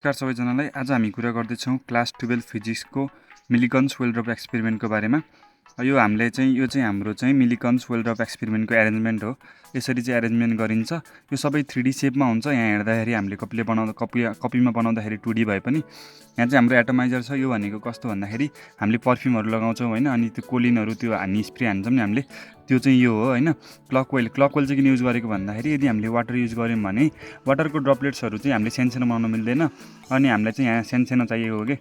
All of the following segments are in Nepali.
नमस्कार सबैजनालाई। आज हामी कुरा गर्दैछौँ क्लास 12 फिजिक्सको मिलिकन्स ओइल ड्रप एक्सपेरिमेन्टको बारेमा। यो हाम्रो चाहिँ मिलिकन्स ओइल ड्रप एक्सपेरिमेन्टको एरेन्जमेन्ट हो। यसरी चाहिँ एरेन्जमेन्ट गरिन्छ। यो सबै 3D सेपमा हुन्छ। यहाँ हेर्दाखेरि हामीले कपीमा बनाउँदाखेरि 2D भए पनि यहाँ चाहिँ हाम्रो एटमाइजर छ। यो भनेको कस्तो भन्दाखेरि हामीले पर्फ्युमहरू लगाउँछौँ होइन, अनि त्यो कोलिनहरू त्यो हामी स्प्रे हान्छौँ नि हामीले, त्यो चाहिँ यो हो होइन। क्लक ओइल चाहिँ किन युज गरेको भन्दाखेरि यदि हामीले वाटर युज गऱ्यौँ भने वाटरको ड्रपलेट्सहरू चाहिँ हामीले सानो बनाउन मिल्दैन, अनि हामीलाई चाहिँ यहाँ सानो चाहिएको हो कि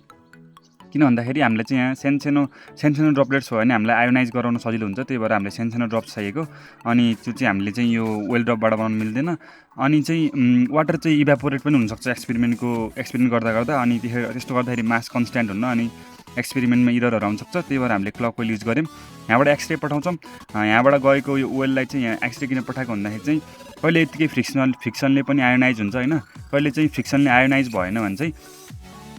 किन भन्दाखेरि हामीलाई चाहिँ यहाँ सानो ड्रपलेट्स हो भने हामीलाई आयोनाइज गराउन सजिलो हुन्छ। त्यही भएर हामीले सानो ड्रप्स चाहिएको, अनि त्यो चाहिँ हामीले चाहिँ यो ओइल ड्रपबाट बनाउन मिल्दैन। अनि चाहिँ वाटर चाहिँ इभ्यापोरेट पनि हुनसक्छ एक्सपेरिमेन्ट गर्दा, अनि त्यस्तो गर्दाखेरि मास कन्सट्यान्ट हुन्न, अनि एक्सपेरिमेन्टमा इररहरू आउनसक्छ। त्यही भएर हामीले क्लक ओइल युज गऱ्यौँ। यहाँबाट एक्सरे पठाउँछौँ। यहाँबाट गएको यो ओइललाई चाहिँ यहाँ एक्सरे किन पठाएको भन्दाखेरि चाहिँ कहिले यत्तिकै फ्रिक्सनले पनि आयोनाइज हुन्छ होइन, कहिले चाहिँ फ्रिक्सनले आयोनाइज भएन भने चाहिँ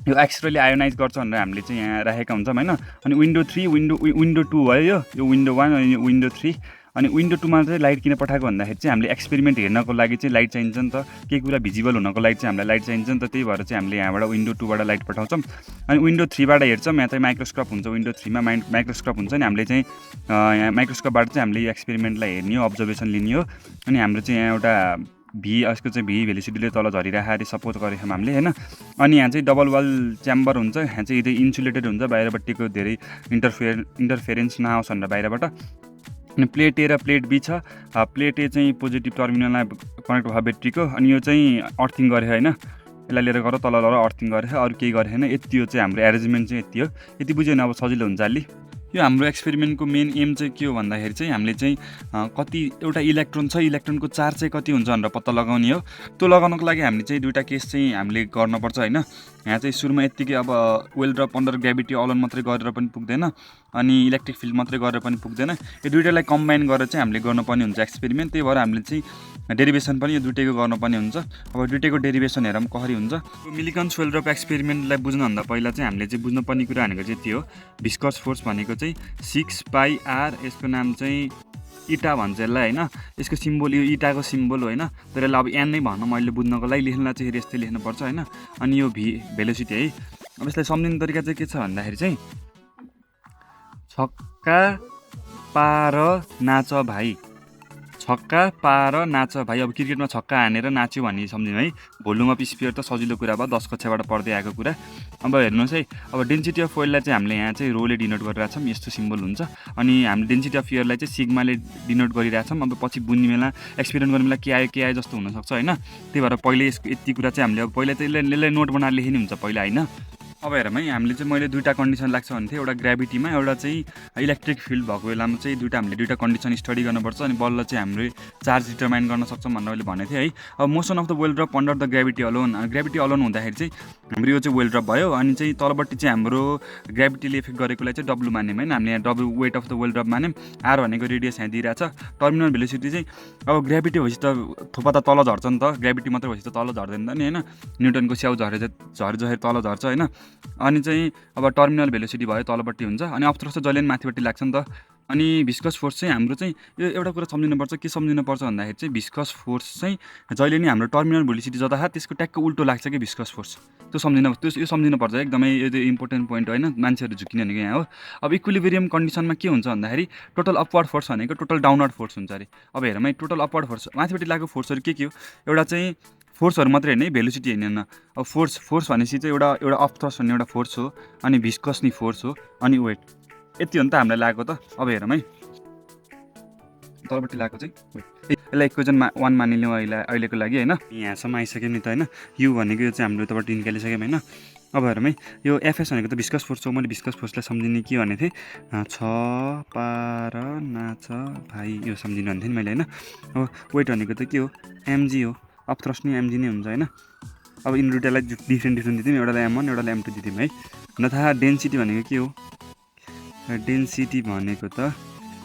यो एक्सरेले आयोनाइज गर्छ भनेर हामीले चाहिँ यहाँ राखेका हुन्छौँ होइन। अनि विन्डो 2 भयो, यो विन्डो 1 अनि विन्डो 3। अनि विन्डो 2मा चाहिँ लाइट किन पठाएको भन्दाखेरि चाहिँ हामीले एक्सपेरिमेन्ट हेर्नको लागि चाहिँ लाइट चाहिन्छ नि त, केही कुरा भिजिबल हुनको लागि चाहिँ हामीलाई लाइट चाहिन्छ नि त। त्यही भएर चाहिँ हामीले यहाँबाट विन्डो 2बाट लाइट पठाउँछौँ। अनि विन्डो 3बाट हेर्छौँ। यहाँ चाहिँ माइक्रोस्कोप हुन्छ, विन्डो 3मा माइक्रोस्कोप हुन्छ नि। हामीले चाहिँ यहाँ माइक्रोस्कोपबाट चाहिँ हामीले यो एक्सपेरिमेन्टलाई हेर्ने हो, अब्जर्भेसन लिने हो। अनि हाम्रो चाहिँ यहाँ एउटा यसको चाहिँ भेलोसिटीले तल झरिरहेको सपोज गरेको छौँ हामीले होइन। अनि यहाँ चाहिँ डबल वाल च्याम्बर हुन्छ। यहाँ चाहिँ यदि इन्सुलेटेड हुन्छ, बाहिरपट्टिको धेरै इन्टरफेरेन्स नआओस् भनेर बाहिरबाट। अनि प्लेट ए र प्लेट बी छ। प्लेट ए चाहिँ पोजिटिभ टर्मिनलमा कनेक्ट भयो ब्याट्रीको, अनि यो चाहिँ अर्थिङ गरे होइन, यसलाई लिएर गएर तल अर्थिङ गरे, अरू केही गरे होइन। यति हो चाहिँ हाम्रो एरेन्जमेन्ट चाहिँ यति हो। यति बुझ्यो भने अब सजिलो हुन्छ अलि। यो हाम्रो एक्सपेरिमेन्टको मेन एम चाहिँ के हो भन्दाखेरि चाहिँ हामीले चाहिँ कति एउटा इलेक्ट्रोन छ, इलेक्ट्रोनको चार्ज चाहिँ कति हुन्छ भनेर पत्ता लगाउने हो। त्यो लगाउनको लागि हामीले चाहिँ दुईवटा केस चाहिँ हामीले गर्नुपर्छ होइन। यहाँ चाहिँ सुरुमा यत्तिकै अब oil drop under gravity alone मात्रै गरेर पनि पुग्दैन, अनि इलेक्ट्रिक फिल्ड मात्रै गरेर पनि पुग्दैन। यो दुइटालाई कम्बाइन गरेर चाहिँ हामीले गर्नुपर्ने हुन्छ एक्सपेरिमेन्ट। त्यही भएर हामीले चाहिँ डेरिभेसन पनि यो दुइटैको गर्नुपर्ने हुन्छ। अब दुइटैको डेरिभेसन हेरौँ कसरी हुन्छ। मिलिकन्स ओइल ड्रप एक्सपेरिमेन्टलाई बुझ्नुभन्दा पहिला चाहिँ हामीले चाहिँ बुझ्नुपर्ने कुरा भनेको चाहिँ त्यो हो। भिस्कस फोर्स भनेको चाहिँ 6πr, यसको नाम चाहिँ इटा भन्छ यसलाई होइन। यसको सिम्बल यो इटाको सिम्बल हो होइन, तर यसलाई अब एन नै भन्न मैले बुझ्नको लागि लेख्नलाई चाहिँ यस्तै लेख्नुपर्छ होइन। अनि यो भेलोसिटी है। अब यसलाई सम्झिने तरिका चाहिँ के छ भन्दाखेरि चाहिँ छक्का पार नाच भाइ, छक्का पार नाच भाइ। अब क्रिकेटमा छक्का हानेर नाच्यो भन्ने सम्झिनु है। भोल्युम अफ स्फियर त सजिलो कुरा भयो, 10 कक्षाबाट पढ्दै आएको कुरा। अब हेर्नुहोस् है, अब डेन्सिटी अफ ओइललाई चाहिँ हामीले यहाँ चाहिँ रोले डिनोट गरिरहेको छौँ, यस्तो सिम्बल हुन्छ। अनि हामीले डेन्सिटी अफ एयरलाई चाहिँ सिग्माले डिनोट गरिरहेको छौँ। अब पछि बुझ्ने बेला एक्सपेरिमेन्ट गर्ने बेला के आयो जस्तो हुनसक्छ होइन। त्यही भएर पहिले यसको यति कुरा चाहिँ हामीले अब पहिला चाहिँ यसलाई नोट बनाएर लेखिने हुन्छ पहिला होइन। अब हेरौँ है, हामीले चाहिँ मैले दुईवटा कन्डिसन लाग्छ भने थियो, एउटा ग्राभिटीमा, एउटा चाहिँ इलेक्ट्रिक फिल्ड भएको बेलामा चाहिँ हामीले दुईवटा कन्डिसन स्टडी गर्नुपर्छ, अनि बल्ल चाहिँ हाम्रो चार्ज डिटरमाइन गर्न सक्छौँ भनेर मैले भनेको थिएँ है। अब motion of the oil drop under the gravity alone हुँदाखेरि चाहिँ हाम्रो यो चाहिँ ओइल ड्रप भयो। अनि चाहिँ तलपट्टि चाहिँ हाम्रो ग्राभिटीले इफेक्ट गरेकोलाई चाहिँ डब्लु मान्यौँ होइन। हामीले यहाँ W weight of the oil drop मान्यौँ। आर भनेको रेडियस यहाँ दिइरहेछ। टर्मिनल भेलोसिटी चाहिँ अब ग्राभिटी भएपछि त थोपा त तल झर्छ नि त, ग्राभिटी मात्रै भएपछि त तल झर्दैन नि होइन। न्युटनको स्याउ झरेर तल झर्छ होइन। अनि चाहिँ अब टर्मिनल भेलोसिटी भयो तलपट्टि हुन्छ, अनि अप्थ्रस चाहिँ जहिले पनि माथिपट्टि लाग्छ नि त। अनि भिस्कस फोर्स चाहिँ हाम्रो चाहिँ यो एउटा कुरा सम्झिनुपर्छ। के सम्झिनुपर्छ भन्दाखेरि चाहिँ भिस्कस फोर्स चाहिँ जहिले नि हाम्रो टर्मिनल भेलोसिटी जता त्यसको ट्याक्क उल्टो लाग्छ कि भिस्कस फोर्स। यो सम्झिनुपर्छ एकदमै। यो इम्पोर्टेन्ट पोइन्ट होइन, मान्छेहरू झुकिने भनेको यहाँ हो। अब इक्विलिब्रियम कन्डिसनमा के हुन्छ भन्दाखेरि टोटल अपवर्ड फोर्स भनेको टोटल डाउनवर्ड फोर्स हुन्छ अरे। अब हेरौँ है, टोटल अपवर्ड फोर्स माथिपट्टि लागेको फोर्सहरू के हो। एउटा चाहिँ फोर्सहरू मात्रै होइन है, भेलोसिटी होइन। अब फोर्स भनेपछि चाहिँ एउटा अप्थ्रस भन्ने एउटा फोर्स हो, अनि भिस्कस नि फोर्स हो, अनि वेट। यति हो नि त हामीलाई लागेको त। अब हेरौँ है, तलपट्टि लागेको चाहिँ यसलाई इक्वेसन 1 मानिलिउँ अहिलेको लागि होइन। यहाँसम्म आइसक्यो नि त होइन। यु भनेको यो चाहिँ हाम्रो यताबाट निकालिसक्यौँ होइन। अब हेरौँ है, यो एफएस भनेको त भिस्कस फोर्स हो। मैले भिस्कस फोर्सलाई सम्झिने के भनेको थिएँ, छ पार नाच भाइ, यो सम्झिनु भन्थेँ नि मैले होइन। अब वेट भनेको त के हो, एमजी हो। अप्थ्रस नि एमजी नै हुन्छ होइन। अब यिनी दुइटालाई डिफ्रेन्ट दिँदैथ्यौँ, एउटालाई M1 एउटालाई M2 दिँथ्यौँ है। अन्त थाहा डेन्सिटी भनेको के हो, डेन्सिटी भनेको त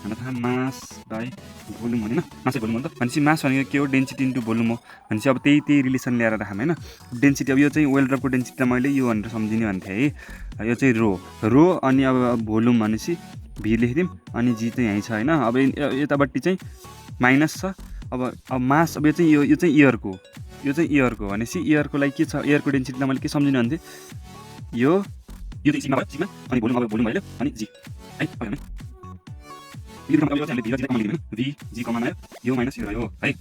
हामीलाई थाहा मास बाई भोल्युम होइन, मास भोल्युम हो नि त। भनेपछि मास भनेको के हो, डेन्सिटी इन्टु भोल्युम हो। भनेपछि अब त्यही रिलेसन ल्याएर राखौँ होइन। डेन्सिटी अब यो चाहिँ ओइल ड्रपको डेन्सिटी त मैले यो भनेर सम्झिने भन्थेँ है। यो चाहिँ रो अनि अब भोल्युम भनेपछि भी लेखिदिउँ, अनि जी चाहिँ यहीँ छ होइन। अब यतापट्टि चाहिँ माइनस छ, अब मास अब यो चाहिँ एयरको हो भनेपछि एयरको लागि के छ एयरको डेन्सिटीलाई मैले के सम्झिनु भन्थे यो चाहिँ सिग्मा भयो सिग्मा अनि भोल्युम भयो अनि जी है भयो यो चाहिँ हामीले v कमन लियौँ v g कमन आयो यो माइनस यो रह्यो है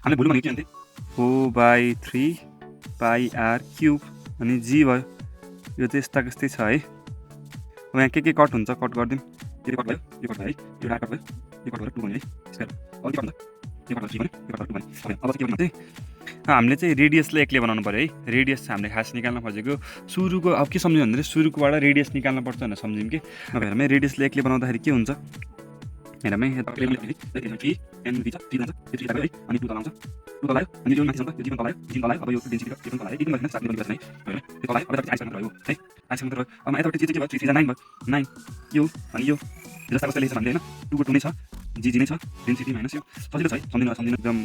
हामीले भोल्युम भनेको के भन्थे 4/3 पाई r क्यूब अनि g भयो यो चाहिँ यस्तै छ है अब यहाँ के कट हुन्छ कट गरिदिउँ यो कट भयो यो कट भयो है यो कट भयो यो कट भयो 2 भन्यो है स्क्वायर अब के कट हुन्छ यो कट भयो 3 भन्यो यो कट भयो 2 भन्यो अब के भन्नु चाहिँ हामीले चाहिँ रेडियसलाई एक्लै बनाउनु पर्यो है रेडियस चाहिँ हामीले खास निकाल्न खोजेको सुरुको अब के सम्झ्यौँ भन्दाखेरि सुरुकोबाट रेडियस निकाल्न पर्छ भनेर सम्झ्यौँ कि अब हेरमै रेडियसलाई एक्लै बनाउँदाखेरि के हुन्छ हेरमै एनभी छ 3 जान्छ यो 3 लाग्यो है अनि 2 तल आउँछ 2 तल आयो अनि यो माथि जान्छ यो जीवन तल आयो अब यो डेन्सिटी यो तल आयो एकदम गरिन 7 मिलियन है हैन त्यो तल आयो अब यता आइसक्नु रह्यो है आइसक्नु रह्यो अब यतापट्टि के भयो 3 3 9 भयो 9 यो अनि यो जस्ता कस्तो लेख्छ भन्दै हैन 2 को 2 नै छ जी नै छ डेन्सिटी माइनस यो सजिलो छ है सम्झिनु एकदम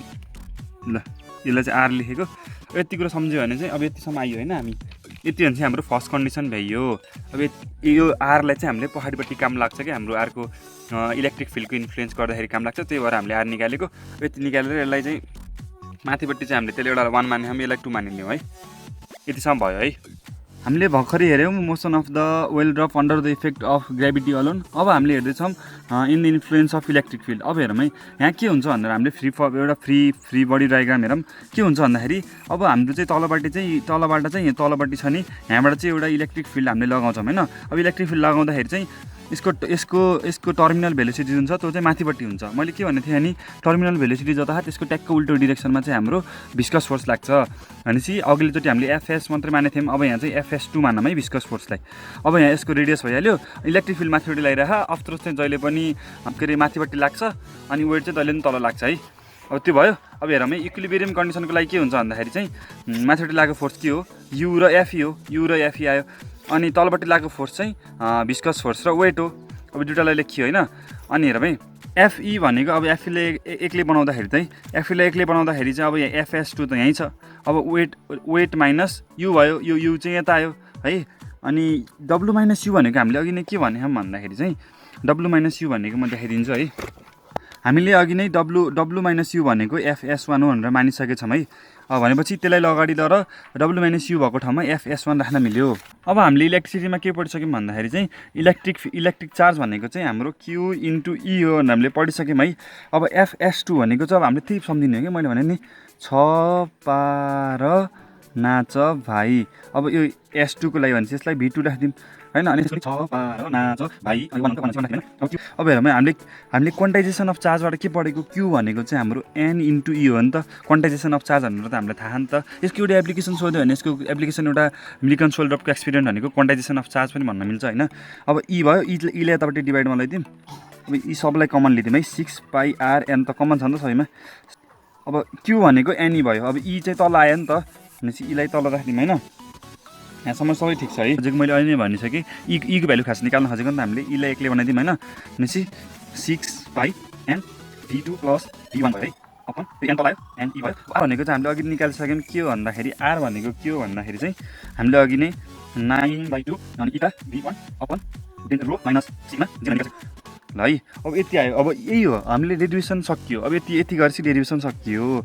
ल यसलाई चाहिँ आर लेखेको यति कुरा सम्झ्यो भने चाहिँ अब यतिसम्म आइयो हैन हामी यति भने चाहिँ हाम्रो फर्स्ट कन्डिसन भइयो अब यो आरलाई चाहिँ हामीले पछाडिपट्टि काम लाग्छ कि हाम्रो आरको इलेक्ट्रिक फिल्डको इन्फ्लुएन्स गर्दाखेरि काम लाग्छ त्यही भएर हामीले आर निकालेको यति निकालेर यसलाई चाहिँ माथिपट्टि चाहिँ हामीले त्यसले एउटा 1 माने हामी यसलाई 2 मानिलियौँ है यतिसम्म भयो है हामीले भर्खरै हेऱ्यौँ motion of the oil drop under the effect of gravity alone अब हामीले हेर्दैछौँ in the influence of electric field अब हेरौँ है यहाँ के हुन्छ भनेर हामीले एउटा फ्री बडी डायग्राम हेरौँ के हुन्छ भन्दाखेरि अब हाम्रो चाहिँ तलबाट चाहिँ तलपट्टि छ नि यहाँबाट चाहिँ एउटा इलेक्ट्रिक फिल्ड हामीले लगाउँछौँ हैन अब इलेक्ट्रिक फिल्ड लगाउँदाखेरि चाहिँ यसको टर्मिनल भेलोसिटी जुन छ त्यो चाहिँ माथिपट्टि हुन्छ मैले के भनेको थिएँ नि टर्मिनल भेलोसिटी जता त्यसको ट्याक्क उल्टो डिरेक्सनमा चाहिँ हाम्रो भिस्कस फोर्स लाग्छ भनेपछि अघिल्लोचोटि हामीले एफएस मात्रै मानेको थियौँ अब यहाँ चाहिँ एफएस2 मानौँ है भिस्कस फोर्सलाई अब यहाँ यसको रेडियस भइहाल्यो इलेक्ट्रिक फिल्ड माथिपट्टि लगाइरह अफ्रोज चाहिँ जहिले पनि के अरे माथिपट्टि लाग्छ अनि वेट चाहिँ जहिले पनि तल लाग्छ है अब त्यो भयो अब हेरौँ है इक्विलिब्रियम कन्डिसनको लागि के हुन्छ भन्दाखेरि चाहिँ माथिपट्टि लागेको फोर्स के हो यु र एफई हो यु र एफई आयो अनि तलपट्टि लागेको फोर्स चाहिँ भिस्कस फोर्स र वेट हो अब दुईटालाई लेखियो हैन अनि हेरौँ है एफई भनेको अब एफईले एक्लै बनाउँदाखेरि चाहिँ अब यहाँ एफएस2 त यहीँ छ अब वेट माइनस यु भयो यो यु चाहिँ यता आयो है अनि डब्लु माइनस यु भनेको हामीले अघि नै के भनेछौँ भन्दाखेरि चाहिँ डब्लु माइनस यु भनेको म देखाइदिन्छु है हामीले अघि नै डब्लु माइनस यु भनेको एफएस1 हो भनेर मानिसकेको छौँ है भनेपछि त्यसलाई अगाडि लिएर डब्लु माइनस यु भएको ठाउँमा एफएस1 राख्न मिल्यो अब हामीले इलेक्ट्रिसिटीमा के पढिसक्यौँ भन्दाखेरि चाहिँ इलेक्ट्रिक चार्ज भनेको चाहिँ हाम्रो क्यु इन्टु ई हो भनेर हामीले पढिसक्यौँ है अब एफएस2 भनेको चाहिँ अब हामीले त्यही सम्झिने हो कि मैले भने नि 6 पार नाच भाइ अब यो S2 को लागि भनेपछि यसलाई V2 राखिदिउँ हैन अनि यसको 6 पार नाच भाइ अब हेरौँ हामीले क्वान्टाइजेसन अफ चार्जबाट के पढेको Q भनेको चाहिँ हाम्रो N इन्टु E हो नि त क्वान्टाइजेसन अफ चार्ज भनेर त हामीलाई थाहा नि त यसको एउटा एप्लिकेसन सोध्यो भने यसको एप्लिकेसन एउटा मिलिकन ओइल ड्रपको एक्सपेरिमेन्ट भनेको क्वान्टाइजेसन अफ चार्ज पनि भन्न मिल्छ हैन अब E भयो E ले यतापट्टि डिभाइडमा लगाइदिउँ अब यी सबलाई कमन लिदिउँ है 6 पाई r n त कमन छ नि त सबैमा अब Q भनेको N भयो अब E चाहिँ तल आयो नि त भनेपछि E लाई तल राख्दिउँ हैन यहाँसम्म सबै ठिक छ है हजुर मैले अहिले नै भनिसकेँ E को भ्यालु खास निकाल्न खोजेको नि त हामीले E लाई एक्लै बनाइदिउँ हैन भनेपछि 6 पाई n v2 प्लस v1 भयो है अपन n तल आयो n E भयो r भनेको चाहिँ हामीले अघि निकालिसक्यौँ के हो भन्दाखेरि r भनेको के हो भन्दाखेरि चाहिँ हामीले अघि नै 9/2 अनि इटा v1 upon delta rho minus sigma j निकाल्छ ल है अब यति आयो अब यही हो हामीले डेरिभेसन सकियो अब यति गरेपछि डेरिभेसन सकियो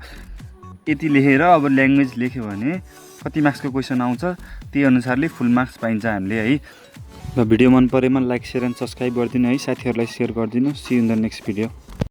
यति लेखेर अब ल्याङ्ग्वेज लेख्यो भने कति मार्क्सको क्वेसन आउँछ त्यही अनुसारले फुल मार्क्स पाइन्छ हामीले है र भिडियो मन परेमा लाइक शेयर एन्ड सब्स्क्राइब गरिदिनु है साथीहरूलाई शेयर गरिदिनु see in the next video